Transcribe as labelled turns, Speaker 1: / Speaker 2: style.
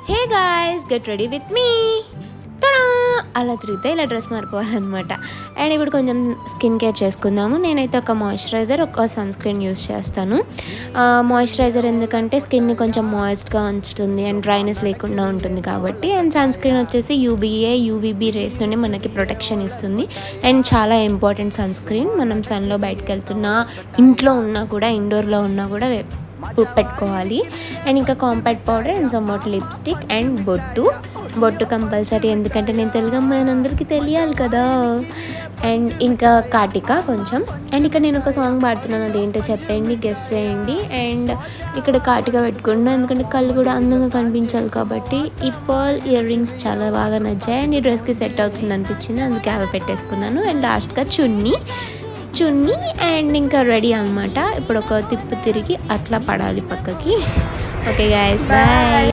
Speaker 1: Hey guys, get ready with me. అలా తిరిగితే ఇలా డ్రెస్ మారిపోవాలన్నమాట. అండ్ ఇప్పుడు కొంచెం స్కిన్ కేర్ చేసుకుందాము. నేనైతే ఒక మాయిశ్చరైజర్, ఒక సన్ స్క్రీన్ యూస్ చేస్తాను. మాయిశ్చరైజర్ ఎందుకంటే స్కిన్ని కొంచెం మాయిస్ట్గా ఉంచుతుంది అండ్ డ్రైనెస్ లేకుండా ఉంటుంది కాబట్టి. అండ్ సన్ స్క్రీన్ వచ్చేసి యూవీబీ రేస్ నుండి మనకి ప్రొటెక్షన్ ఇస్తుంది. అండ్ చాలా ఇంపార్టెంట్ సన్ స్క్రీన్. మనం సన్లో బయటకు వెళ్తున్నా, ఇంట్లో ఉన్నా కూడా, ఇండోర్లో ఉన్నా కూడా పెట్టుకోవాలి. అండ్ ఇంకా కాంపాక్ట్ పౌడర్ అండ్ సమ్మోట్ లిప్స్టిక్ అండ్ బొట్టు కంపల్సరీ, ఎందుకంటే నేను తెలుగు అమ్మాయిని అందరికీ తెలియాలి కదా. అండ్ ఇంకా కాటిక కొంచెం. అండ్ ఇక్కడ నేను ఒక సాంగ్ పాడుతున్నాను, అదేంటో చెప్పండి, గెస్ చేయండి. అండ్ ఇక్కడ కాటిక పెట్టుకున్నాను ఎందుకంటే కళ్ళు కూడా అందంగా కనిపించాలి కాబట్టి. ఈ పర్ల్ ఇయర్ రింగ్స్ చాలా బాగా నచ్చాయి అండ్ ఈ డ్రెస్కి సెట్ అవుతుంది అనిపించింది, అందుకే అవి పెట్టేసుకున్నాను. అండ్ లాస్ట్గా చున్నీ అండ్ ఇంకా రెడీ అనమాట. ఇప్పుడు ఒక తిప్పు తిరిగి అట్లా పడాలి పక్కకి. Okay guys, bye.